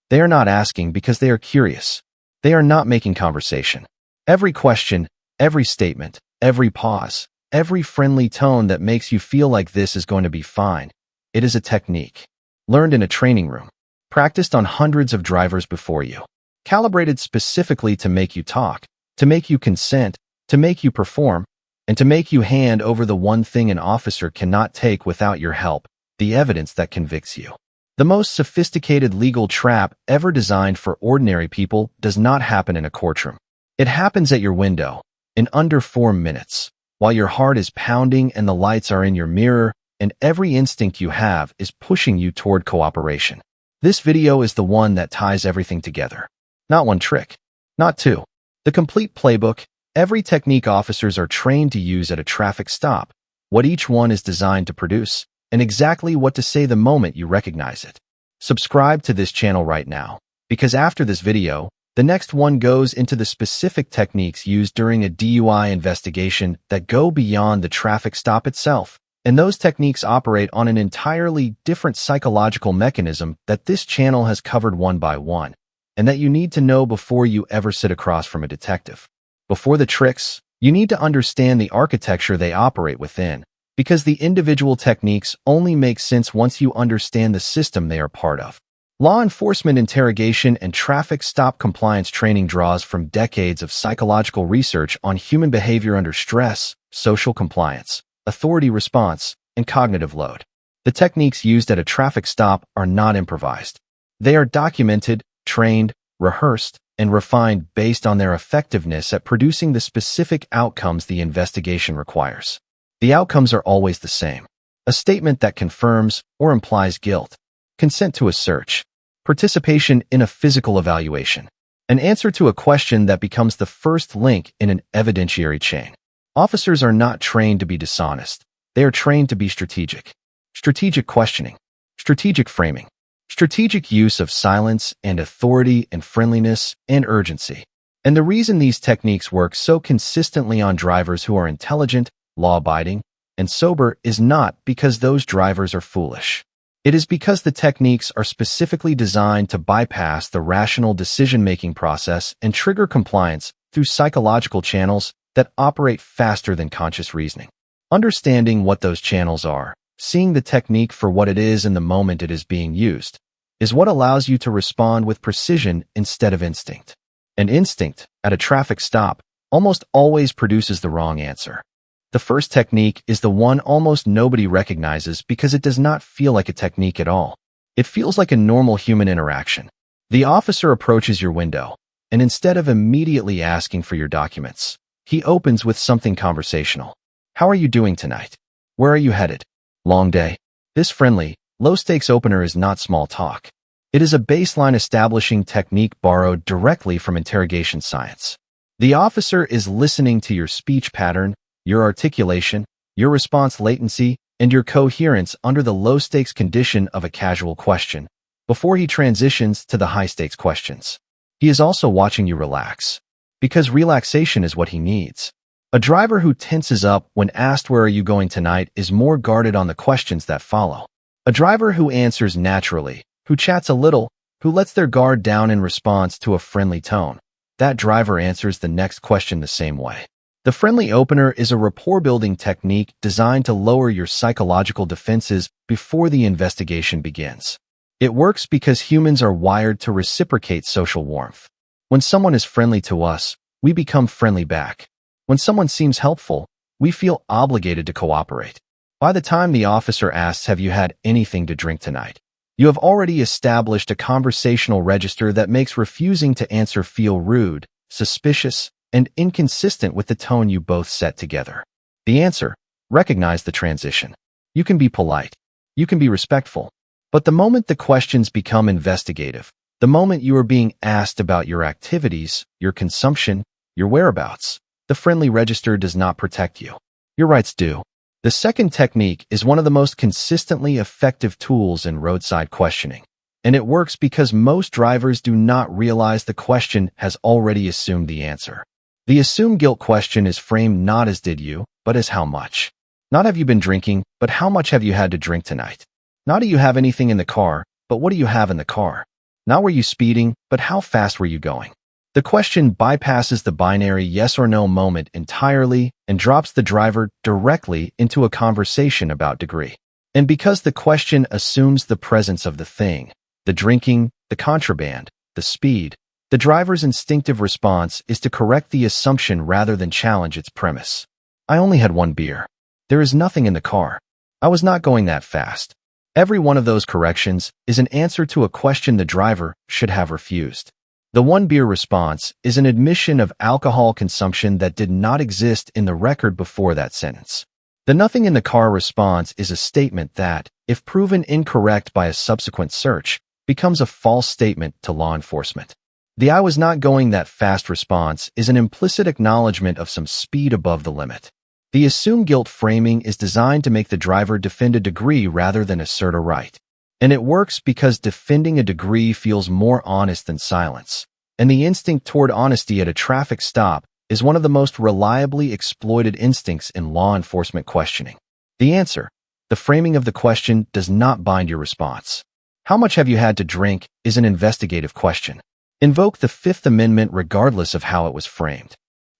They are not asking because they are curious. They are not making conversation. Every question, every statement, every pause, every friendly tone that makes you feel like this is going to be fine, it is a technique. Learned in a training room. Practiced on hundreds of drivers before you. Calibrated specifically to make you talk, to make you consent, to make you perform, and to make you hand over the one thing an officer cannot take without your help, the evidence that convicts you. The most sophisticated legal trap ever designed for ordinary people does not happen in a courtroom. It happens at your window, in under 4 minutes, while your heart is pounding and the lights are in your mirror, and every instinct you have is pushing you toward cooperation. This video is the one that ties everything together. Not one trick. Not two. The complete playbook, every technique officers are trained to use at a traffic stop, what each one is designed to produce, and exactly what to say the moment you recognize it. Subscribe to this channel right now, because after this video, the next one goes into the specific techniques used during a DUI investigation that go beyond the traffic stop itself, and those techniques operate on an entirely different psychological mechanism that this channel has covered one by one, and that you need to know before you ever sit across from a detective. Before the tricks, you need to understand the architecture they operate within, because the individual techniques only make sense once you understand the system they are part of. Law enforcement interrogation and traffic stop compliance training draws from decades of psychological research on human behavior under stress, social compliance, authority response, and cognitive load. The techniques used at a traffic stop are not improvised. They are documented, trained, rehearsed, and refined based on their effectiveness at producing the specific outcomes the investigation requires. The outcomes are always the same. A statement that confirms or implies guilt. Consent to a search. Participation in a physical evaluation. An answer to a question that becomes the first link in an evidentiary chain. Officers are not trained to be dishonest. They are trained to be strategic. Strategic questioning. Strategic framing. Strategic use of silence and authority and friendliness and urgency. And the reason these techniques work so consistently on drivers who are intelligent, law-abiding, and sober is not because those drivers are foolish. It is because the techniques are specifically designed to bypass the rational decision-making process and trigger compliance through psychological channels that operate faster than conscious reasoning. Understanding what those channels are, seeing the technique for what it is in the moment it is being used, is what allows you to respond with precision instead of instinct. And instinct, at a traffic stop, almost always produces the wrong answer. The first technique is the one almost nobody recognizes because it does not feel like a technique at all. It feels like a normal human interaction. The officer approaches your window, and instead of immediately asking for your documents, he opens with something conversational. How are you doing tonight? Where are you headed? Long day. This friendly, low-stakes opener is not small talk. It is a baseline establishing technique borrowed directly from interrogation science. The officer is listening to your speech pattern, your articulation, your response latency, and your coherence under the low-stakes condition of a casual question, before he transitions to the high-stakes questions. He is also watching you relax, because relaxation is what he needs. A driver who tenses up when asked where are you going tonight is more guarded on the questions that follow. A driver who answers naturally, who chats a little, who lets their guard down in response to a friendly tone, that driver answers the next question the same way. The friendly opener is a rapport-building technique designed to lower your psychological defenses before the investigation begins. It works because humans are wired to reciprocate social warmth. When someone is friendly to us, we become friendly back. When someone seems helpful, we feel obligated to cooperate. By the time the officer asks, have you had anything to drink tonight? You have already established a conversational register that makes refusing to answer feel rude, suspicious, and inconsistent with the tone you both set together. The answer: recognize the transition. You can be polite. You can be respectful. But the moment the questions become investigative, the moment you are being asked about your activities, your consumption, your whereabouts, the friendly register does not protect you. Your rights do. The second technique is one of the most consistently effective tools in roadside questioning, and it works because most drivers do not realize the question has already assumed the answer. The assumed guilt question is framed not as did you, but as how much. Not have you been drinking, but how much have you had to drink tonight? Not do you have anything in the car, but what do you have in the car? Not were you speeding, but how fast were you going? The question bypasses the binary yes or no moment entirely and drops the driver directly into a conversation about degree. And because the question assumes the presence of the thing, the drinking, the contraband, the speed, the driver's instinctive response is to correct the assumption rather than challenge its premise. I only had one beer. There is nothing in the car. I was not going that fast. Every one of those corrections is an answer to a question the driver should have refused. The one beer response is an admission of alcohol consumption that did not exist in the record before that sentence. The nothing in the car response is a statement that, if proven incorrect by a subsequent search, becomes a false statement to law enforcement. The I was not going that fast response is an implicit acknowledgement of some speed above the limit. The assume guilt framing is designed to make the driver defend a degree rather than assert a right. And it works because defending a degree feels more honest than silence. And the instinct toward honesty at a traffic stop is one of the most reliably exploited instincts in law enforcement questioning. The answer, the framing of the question, does not bind your response. How much have you had to drink is an investigative question. Invoke the Fifth Amendment regardless of how it was framed.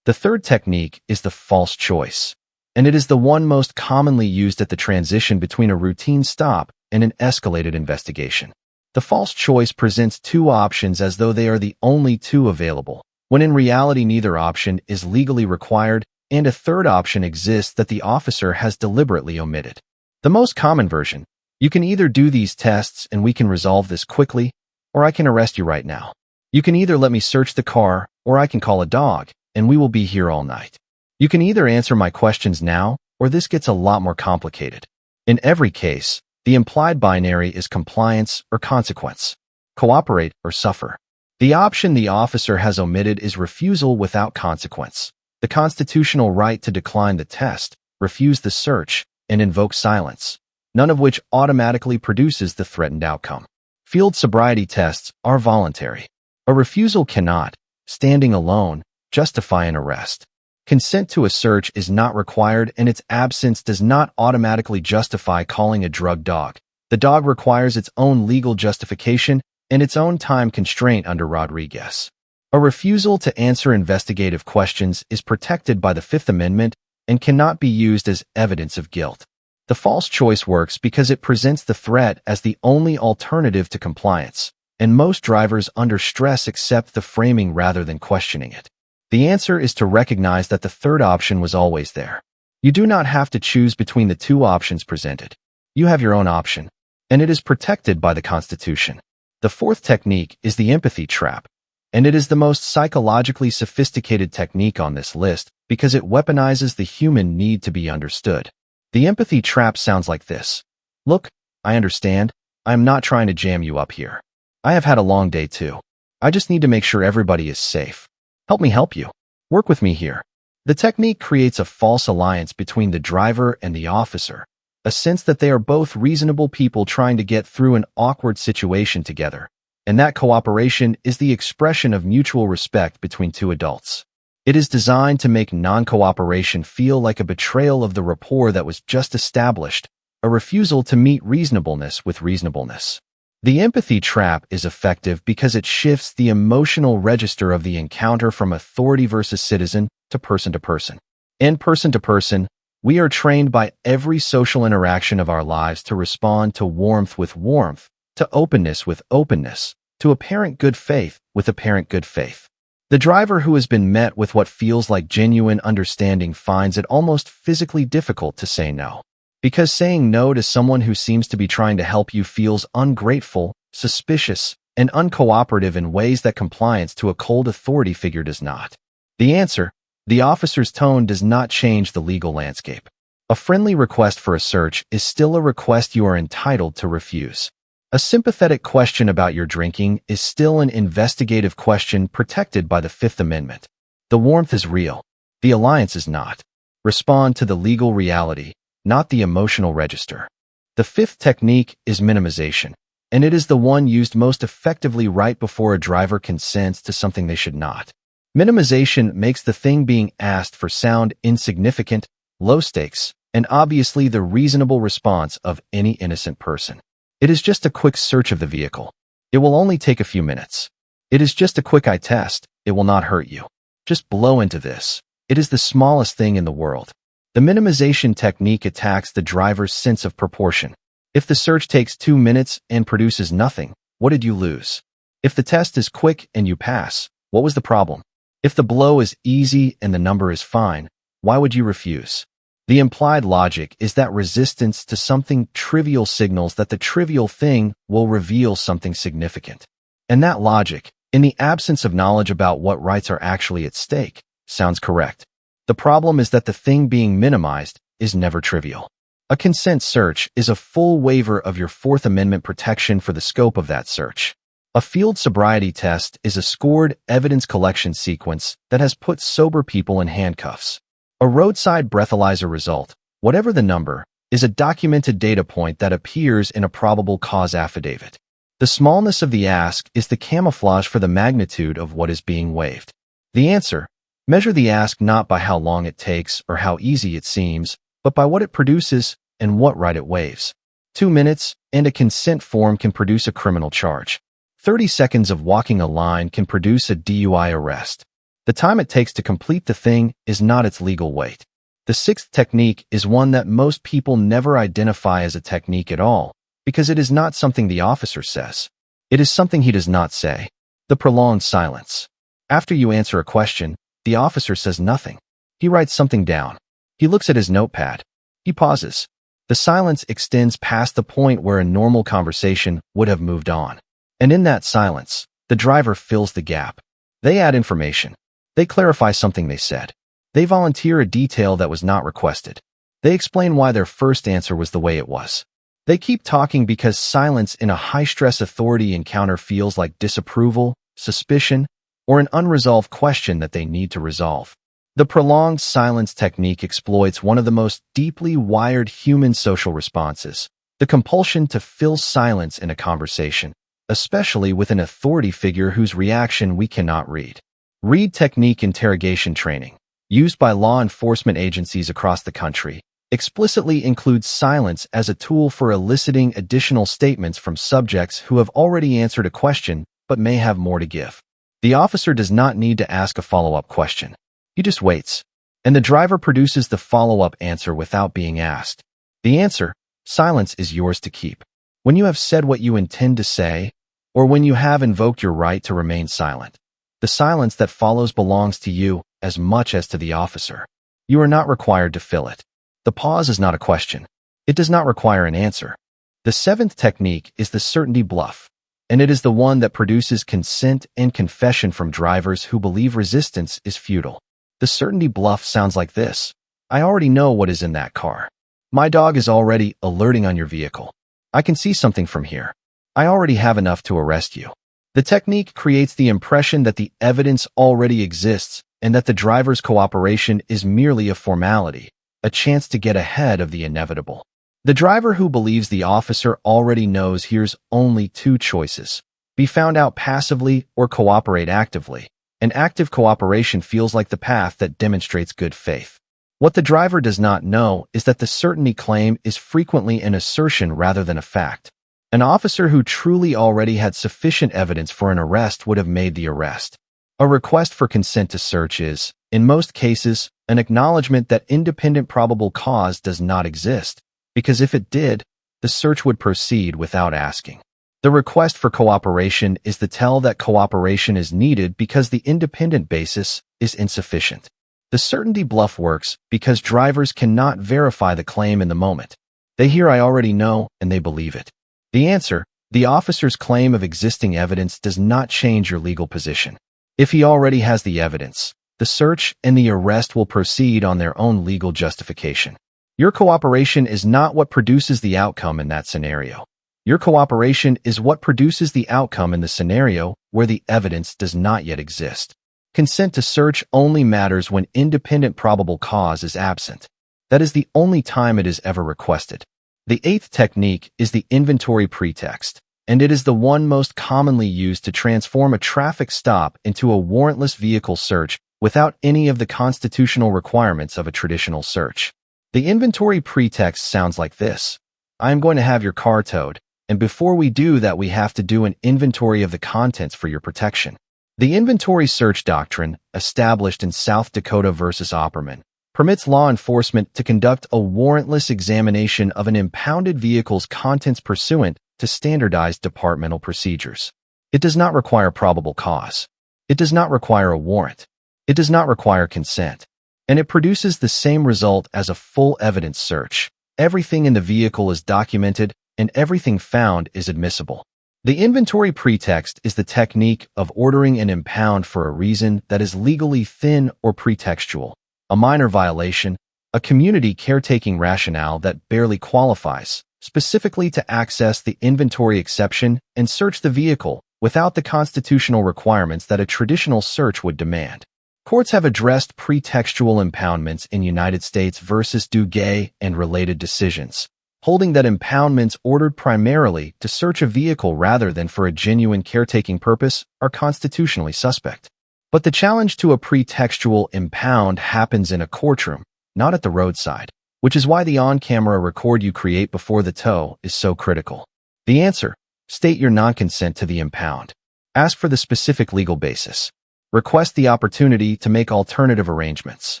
The third technique is the false choice, and it is the one most commonly used at the transition between a routine stop and an escalated investigation. The false choice presents two options as though they are the only two available, when in reality neither option is legally required and a third option exists that the officer has deliberately omitted. The most common version, you can either do these tests and we can resolve this quickly, or I can arrest you right now. You can either let me search the car, or I can call a dog, and we will be here all night. You can either answer my questions now, or this gets a lot more complicated. In every case, the implied binary is compliance or consequence, cooperate or suffer. The option the officer has omitted is refusal without consequence, the constitutional right to decline the test, refuse the search, and invoke silence, none of which automatically produces the threatened outcome. Field sobriety tests are voluntary. A refusal cannot, standing alone, justify an arrest. Consent to a search is not required, and its absence does not automatically justify calling a drug dog. The dog requires its own legal justification and its own time constraint under Rodriguez. A refusal to answer investigative questions is protected by the Fifth Amendment and cannot be used as evidence of guilt. The false choice works because it presents the threat as the only alternative to compliance, and most drivers under stress accept the framing rather than questioning it. The answer is to recognize that the third option was always there. You do not have to choose between the two options presented. You have your own option, and it is protected by the Constitution. The fourth technique is the empathy trap, and it is the most psychologically sophisticated technique on this list because it weaponizes the human need to be understood. The empathy trap sounds like this. Look, I understand. I am not trying to jam you up here. I have had a long day too. I just need to make sure everybody is safe. Help me help you. Work with me here. The technique creates a false alliance between the driver and the officer, a sense that they are both reasonable people trying to get through an awkward situation together, and that cooperation is the expression of mutual respect between two adults. It is designed to make non-cooperation feel like a betrayal of the rapport that was just established, a refusal to meet reasonableness with reasonableness. The empathy trap is effective because it shifts the emotional register of the encounter from authority versus citizen to person to person. And person to person, we are trained by every social interaction of our lives to respond to warmth with warmth, to openness with openness, to apparent good faith with apparent good faith. The driver who has been met with what feels like genuine understanding finds it almost physically difficult to say no. Because saying no to someone who seems to be trying to help you feels ungrateful, suspicious, and uncooperative in ways that compliance to a cold authority figure does not. The answer, the officer's tone does not change the legal landscape. A friendly request for a search is still a request you are entitled to refuse. A sympathetic question about your drinking is still an investigative question protected by the Fifth Amendment. The warmth is real. The alliance is not. Respond to the legal reality, not the emotional register. The fifth technique is minimization, and it is the one used most effectively right before a driver consents to something they should not. Minimization makes the thing being asked for sound insignificant, low stakes, and obviously the reasonable response of any innocent person. It is just a quick search of the vehicle. It will only take a few minutes. It is just a quick eye test. It will not hurt you. Just blow into this. It is the smallest thing in the world. The minimization technique attacks the driver's sense of proportion. If the search takes 2 minutes and produces nothing, what did you lose? If the test is quick and you pass, what was the problem? If the blow is easy and the number is fine, why would you refuse? The implied logic is that resistance to something trivial signals that the trivial thing will reveal something significant. And that logic, in the absence of knowledge about what rights are actually at stake, sounds correct. The problem is that the thing being minimized is never trivial. A consent search is a full waiver of your Fourth Amendment protection for the scope of that search. A field sobriety test is a scored evidence collection sequence that has put sober people in handcuffs. A roadside breathalyzer result, whatever the number, is a documented data point that appears in a probable cause affidavit. The smallness of the ask is the camouflage for the magnitude of what is being waived. The answer: measure the ask not by how long it takes or how easy it seems, but by what it produces and what right it waives. 2 minutes and a consent form can produce a criminal charge. 30 seconds of walking a line can produce a DUI arrest. The time it takes to complete the thing is not its legal weight. The sixth technique is one that most people never identify as a technique at all, because it is not something the officer says. It is something he does not say. The prolonged silence. After you answer a question, the officer says nothing. He writes something down. He looks at his notepad. He pauses. The silence extends past the point where a normal conversation would have moved on. And in that silence, the driver fills the gap. They add information. They clarify something they said. They volunteer a detail that was not requested. They explain why their first answer was the way it was. They keep talking because silence in a high-stress authority encounter feels like disapproval, suspicion, or an unresolved question that they need to resolve. The prolonged silence technique exploits one of the most deeply wired human social responses, the compulsion to fill silence in a conversation, especially with an authority figure whose reaction we cannot read. Read technique interrogation training, used by law enforcement agencies across the country, explicitly includes silence as a tool for eliciting additional statements from subjects who have already answered a question but may have more to give. The officer does not need to ask a follow-up question. He just waits, and the driver produces the follow-up answer without being asked. The answer: silence, is yours to keep. When you have said what you intend to say, or when you have invoked your right to remain silent, the silence that follows belongs to you as much as to the officer. You are not required to fill it. The pause is not a question. It does not require an answer. The seventh technique is the certainty bluff, and it is the one that produces consent and confession from drivers who believe resistance is futile. The certainty bluff sounds like this: I already know what is in that car. My dog is already alerting on your vehicle. I can see something from here. I already have enough to arrest you. The technique creates the impression that the evidence already exists and that the driver's cooperation is merely a formality, a chance to get ahead of the inevitable. The driver who believes the officer already knows hears only two choices: be found out passively or cooperate actively. And active cooperation feels like the path that demonstrates good faith. What the driver does not know is that the certainty claim is frequently an assertion rather than a fact. An officer who truly already had sufficient evidence for an arrest would have made the arrest. A request for consent to search is, in most cases, an acknowledgement that independent probable cause does not exist, because if it did, the search would proceed without asking. The request for cooperation is the tell that cooperation is needed because the independent basis is insufficient. The certainty bluff works because drivers cannot verify the claim in the moment. They hear "I already know" and they believe it. The answer: the officer's claim of existing evidence does not change your legal position. If he already has the evidence, the search and the arrest will proceed on their own legal justification. Your cooperation is not what produces the outcome in that scenario. Your cooperation is what produces the outcome in the scenario where the evidence does not yet exist. Consent to search only matters when independent probable cause is absent. That is the only time it is ever requested. The eighth technique is the inventory pretext, and it is the one most commonly used to transform a traffic stop into a warrantless vehicle search without any of the constitutional requirements of a traditional search. The inventory pretext sounds like this: I am going to have your car towed, And before we do that, we have to do an inventory of the contents for your protection. The inventory search doctrine, established in South Dakota versus Opperman, permits law enforcement to conduct a warrantless examination of an impounded vehicle's contents pursuant to standardized departmental procedures. It does not require probable cause. It does not require a warrant. It does not require consent. And it produces the same result as a full evidence search. Everything in the vehicle is documented, and everything found is admissible. The inventory pretext is the technique of ordering an impound for a reason that is legally thin or pretextual, a minor violation, a community caretaking rationale that barely qualifies, specifically to access the inventory exception and search the vehicle without the constitutional requirements that a traditional search would demand. Courts have addressed pretextual impoundments in United States versus Duguay and related decisions, holding that impoundments ordered primarily to search a vehicle rather than for a genuine caretaking purpose are constitutionally suspect. But the challenge to a pretextual impound happens in a courtroom, not at the roadside, which is why the on-camera record you create before the tow is so critical. The answer: state your non-consent to the impound. Ask for the specific legal basis. Request the opportunity to make alternative arrangements.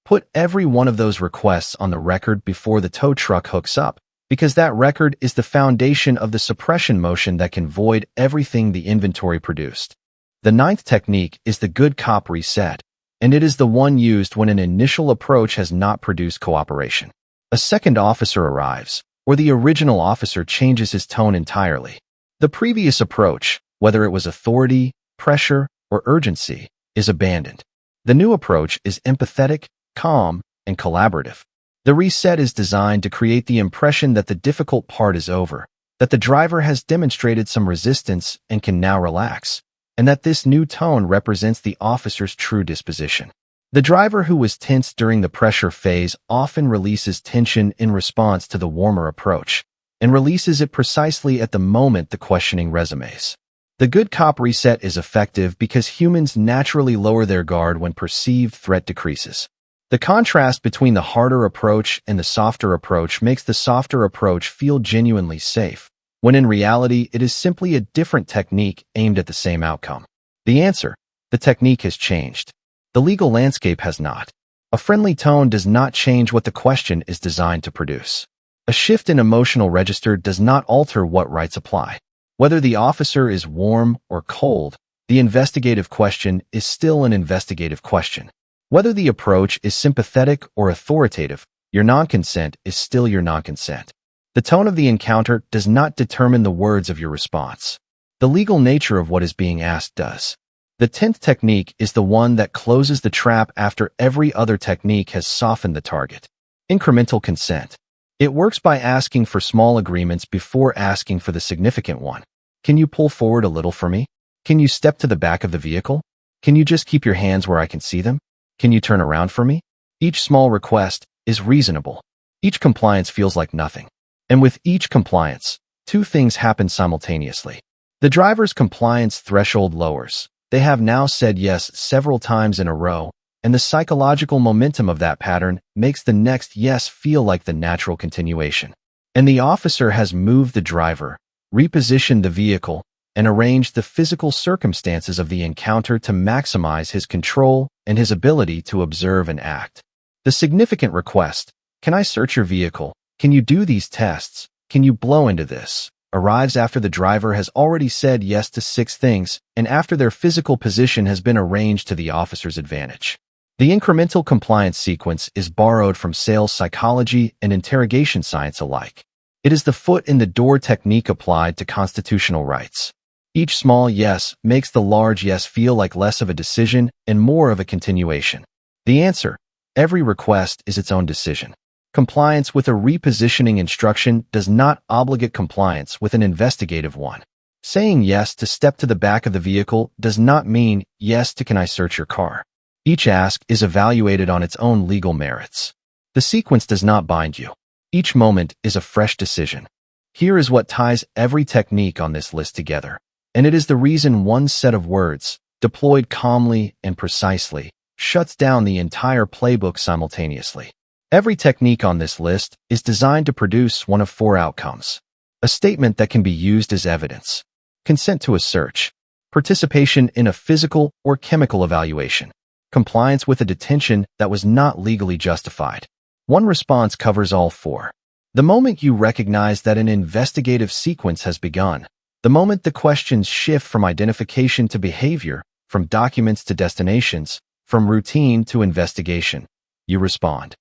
Put every one of those requests on the record before the tow truck hooks up, because that record is the foundation of the suppression motion that can void everything the inventory produced. The ninth technique is the good cop reset, and it is the one used when an initial approach has not produced cooperation. A second officer arrives, or the original officer changes his tone entirely. The previous approach, whether it was authority, pressure, or urgency, is abandoned. The new approach is empathetic, calm, and collaborative. The reset is designed to create the impression that the difficult part is over, that the driver has demonstrated some resistance and can now relax, and that this new tone represents the officer's true disposition. The driver who was tense during the pressure phase often releases tension in response to the warmer approach, and releases it precisely at the moment the questioning resumes. The good cop reset is effective because humans naturally lower their guard when perceived threat decreases. The contrast between the harder approach and the softer approach makes the softer approach feel genuinely safe, when in reality it is simply a different technique aimed at the same outcome. The answer: the technique has changed. The legal landscape has not. A friendly tone does not change what the question is designed to produce. A shift in emotional register does not alter what rights apply. Whether the officer is warm or cold, the investigative question is still an investigative question. Whether the approach is sympathetic or authoritative, your non-consent is still your non-consent. The tone of the encounter does not determine the words of your response. The legal nature of what is being asked does. The 10th technique is the one that closes the trap after every other technique has softened the target. Incremental consent. It works by asking for small agreements before asking for the significant one. Can you pull forward a little for me? Can you step to the back of the vehicle? Can you just keep your hands where I can see them? Can you turn around for me? Each small request is reasonable. Each compliance feels like nothing. And with each compliance, two things happen simultaneously. The driver's compliance threshold lowers. They have now said yes several times in a row, and the psychological momentum of that pattern makes the next yes feel like the natural continuation. And the officer has moved the driver, repositioned the vehicle, and arranged the physical circumstances of the encounter to maximize his control and his ability to observe and act. The significant request, "Can I search your vehicle? Can you do these tests? Can you blow into this?" arrives after the driver has already said yes to 6 things and after their physical position has been arranged to the officer's advantage. The incremental compliance sequence is borrowed from sales psychology and interrogation science alike. It is the foot in the door technique applied to constitutional rights. Each small yes makes the large yes feel like less of a decision and more of a continuation. The answer: every request is its own decision. Compliance with a repositioning instruction does not obligate compliance with an investigative one. Saying yes to step to the back of the vehicle does not mean yes to "Can I search your car?" Each ask is evaluated on its own legal merits. The sequence does not bind you. Each moment is a fresh decision. Here is what ties every technique on this list together, and it is the reason one set of words, deployed calmly and precisely, shuts down the entire playbook simultaneously. Every technique on this list is designed to produce one of 4 outcomes. A statement that can be used as evidence. Consent to a search. Participation in a physical or chemical evaluation. Compliance with a detention that was not legally justified. One response covers all four. The moment you recognize that an investigative sequence has begun, the moment the questions shift from identification to behavior, from documents to destinations, from routine to investigation, you respond.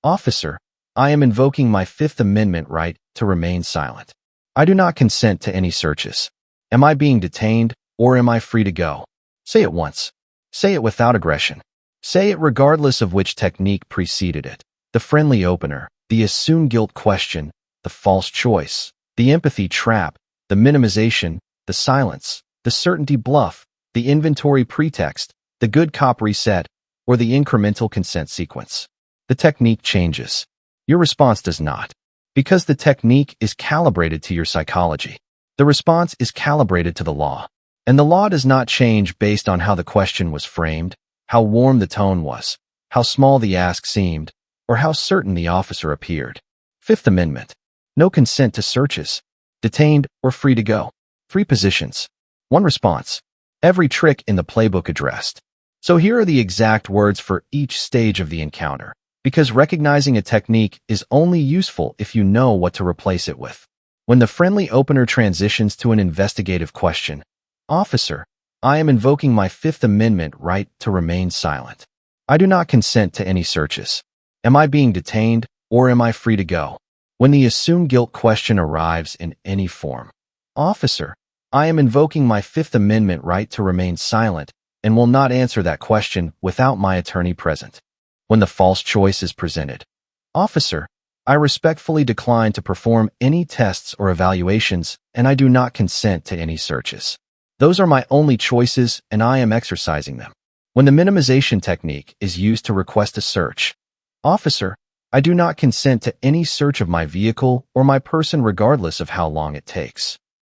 Officer, I am invoking my Fifth Amendment right to remain silent. I do not consent to any searches. Am I being detained, or am I free to go? Say it once. Say it without aggression. Say it regardless of which technique preceded it. The friendly opener, the assume guilt question, the false choice, the empathy trap, the minimization, the silence, the certainty bluff, the inventory pretext, the good cop reset, or the incremental consent sequence. The technique changes. Your response does not. Because the technique is calibrated to your psychology. The response is calibrated to the law. And the law does not change based on how the question was framed, how warm the tone was, how small the ask seemed, or how certain the officer appeared. Fifth Amendment. No consent to searches. Detained or free to go. Three positions. One response. Every trick in the playbook addressed. So here are the exact words for each stage of the encounter, because recognizing a technique is only useful if you know what to replace it with. When the friendly opener transitions to an investigative question, Officer, I am invoking my Fifth Amendment right to remain silent. I do not consent to any searches. Am I being detained, or am I free to go? When the assume guilt question arrives in any form, Officer, I am invoking my Fifth Amendment right to remain silent and will not answer that question without my attorney present. When the false choice is presented, Officer, I respectfully decline to perform any tests or evaluations, and I do not consent to any searches. Those are my only choices, and I am exercising them. When the minimization technique is used to request a search, Officer, I do not consent to any search of my vehicle or my person regardless of how long it takes.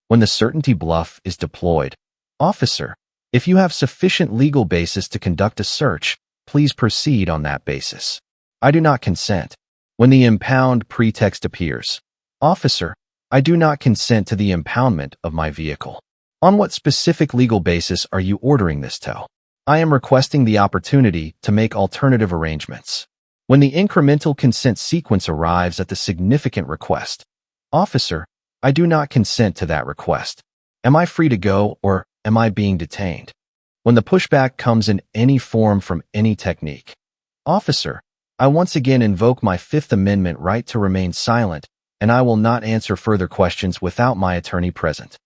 When the certainty bluff is deployed, Officer, if you have sufficient legal basis to conduct a search, please proceed on that basis. I do not consent. When the impound pretext appears, Officer, I do not consent to the impoundment of my vehicle. On what specific legal basis are you ordering this tow? I am requesting the opportunity to make alternative arrangements. When the incremental consent sequence arrives at the significant request, Officer, I do not consent to that request. Am I free to go, or am I being detained? When the pushback comes in any form from any technique, Officer, I once again invoke my Fifth Amendment right to remain silent, and I will not answer further questions without my attorney present.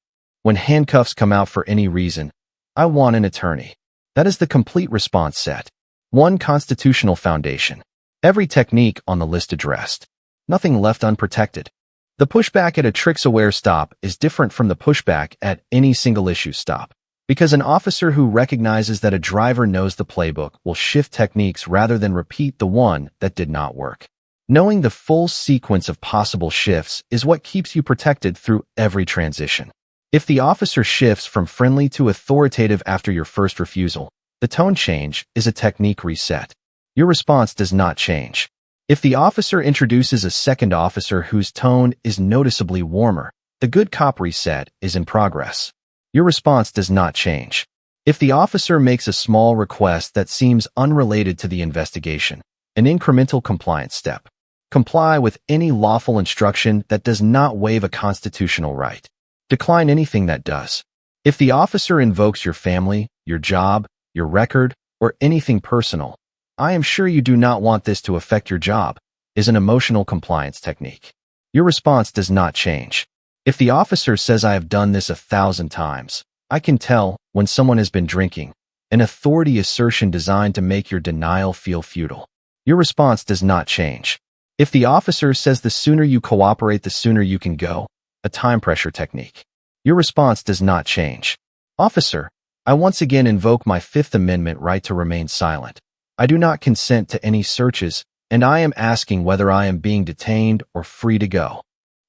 When handcuffs come out for any reason, I want an attorney. That is the complete response set. One constitutional foundation. Every technique on the list addressed. Nothing left unprotected. The pushback at a tricks-aware stop is different from the pushback at any single-issue stop, because an officer who recognizes that a driver knows the playbook will shift techniques rather than repeat the one that did not work. Knowing the full sequence of possible shifts is what keeps you protected through every transition. If the officer shifts from friendly to authoritative after your first refusal, the tone change is a technique reset. Your response does not change. If the officer introduces a second officer whose tone is noticeably warmer, the good cop reset is in progress. Your response does not change. If the officer makes a small request that seems unrelated to the investigation, an incremental compliance step. Comply with any lawful instruction that does not waive a constitutional right. Decline anything that does. If the officer invokes your family, your job, your record, or anything personal, I am sure you do not want this to affect your job, is an emotional compliance technique. Your response does not change. If the officer says I have done this 1,000 times, I can tell when someone has been drinking, an authority assertion designed to make your denial feel futile. Your response does not change. If the officer says the sooner you cooperate, the sooner you can go, a time pressure technique. Your response does not change. Officer, I once again invoke my Fifth Amendment right to remain silent. I do not consent to any searches, and I am asking whether I am being detained or free to go.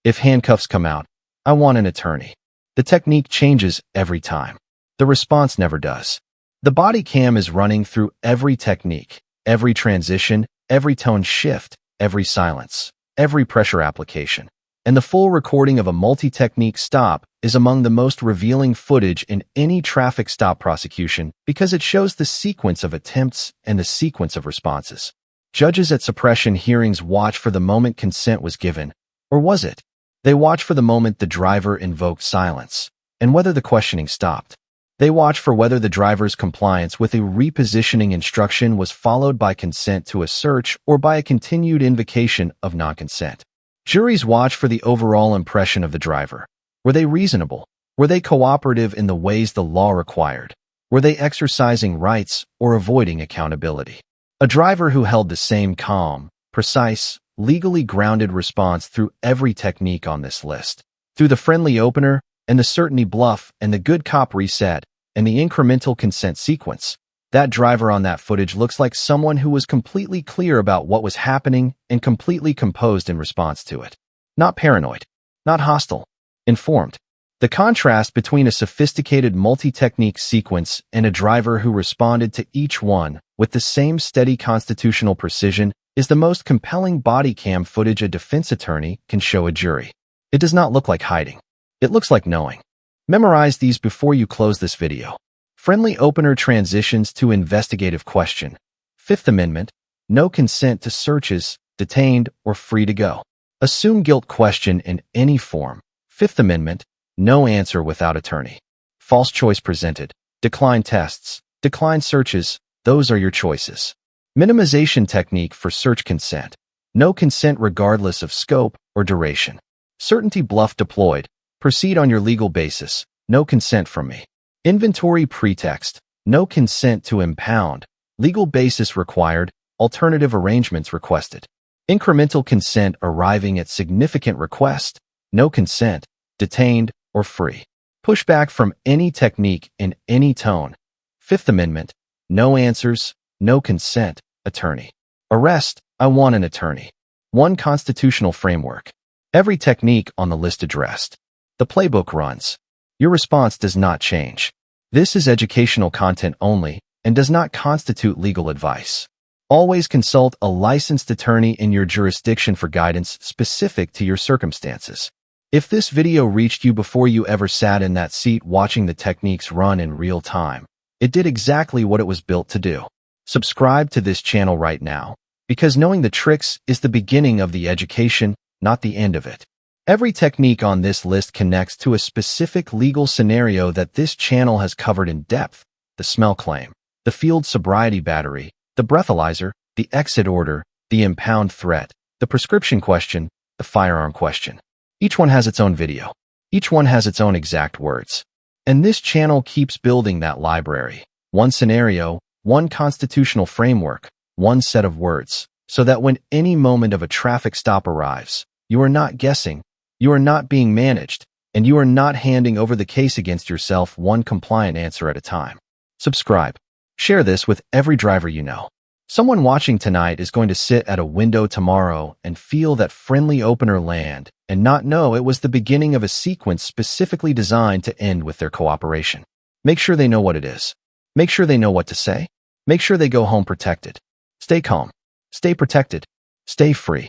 If handcuffs come out, I want an attorney. The technique changes every time. The response never does. The body cam is running through every technique, every transition, every tone shift, every silence, every pressure application. And the full recording of a multi-technique stop is among the most revealing footage in any traffic stop prosecution because it shows the sequence of attempts and the sequence of responses. Judges at suppression hearings watch for the moment consent was given, or was it? They watch for the moment the driver invoked silence, and whether the questioning stopped. They watch for whether the driver's compliance with a repositioning instruction was followed by consent to a search or by a continued invocation of non-consent. Juries watch for the overall impression of the driver. Were they reasonable? Were they cooperative in the ways the law required? Were they exercising rights or avoiding accountability? A driver who held the same calm, precise, legally grounded response through every technique on this list, through the friendly opener and the certainty bluff and the good cop reset and the incremental consent sequence. That driver on that footage looks like someone who was completely clear about what was happening and completely composed in response to it. Not paranoid, not hostile, informed. The contrast between a sophisticated multi-technique sequence and a driver who responded to each one with the same steady constitutional precision is the most compelling body cam footage a defense attorney can show a jury. It does not look like hiding. It looks like knowing. Memorize these before you close this video. Friendly opener transitions to investigative question. Fifth Amendment, no consent to searches, detained, or free to go. Assume guilt question in any form. Fifth Amendment, no answer without attorney. False choice presented. Decline tests. Decline searches. Those are your choices. Minimization technique for search consent. No consent regardless of scope or duration. Certainty bluff deployed. Proceed on your legal basis. No consent from me. Inventory pretext. No consent to impound. Legal basis required. Alternative arrangements requested. Incremental consent arriving at significant request. No consent. Detained or free. Pushback from any technique in any tone. Fifth Amendment. No answers. No consent. Attorney. Arrest. I want an attorney. One constitutional framework. Every technique on the list addressed. The playbook runs. Your response does not change. This is educational content only and does not constitute legal advice. Always consult a licensed attorney in your jurisdiction for guidance specific to your circumstances. If this video reached you before you ever sat in that seat watching the techniques run in real time, it did exactly what it was built to do. Subscribe to this channel right now, because knowing the tricks is the beginning of the education, not the end of it. Every technique on this list connects to a specific legal scenario that this channel has covered in depth: the smell claim, the field sobriety battery, the breathalyzer, the exit order, the impound threat, the prescription question, the firearm question. Each one has its own video. Each one has its own exact words. And this channel keeps building that library. One scenario, one constitutional framework, one set of words, so that when any moment of a traffic stop arrives, you are not guessing, you are not being managed, and you are not handing over the case against yourself one compliant answer at a time. Subscribe. Share this with every driver you know. Someone watching tonight is going to sit at a window tomorrow and feel that friendly opener land and not know it was the beginning of a sequence specifically designed to end with their cooperation. Make sure they know what it is. Make sure they know what to say. Make sure they go home protected. Stay calm. Stay protected. Stay free.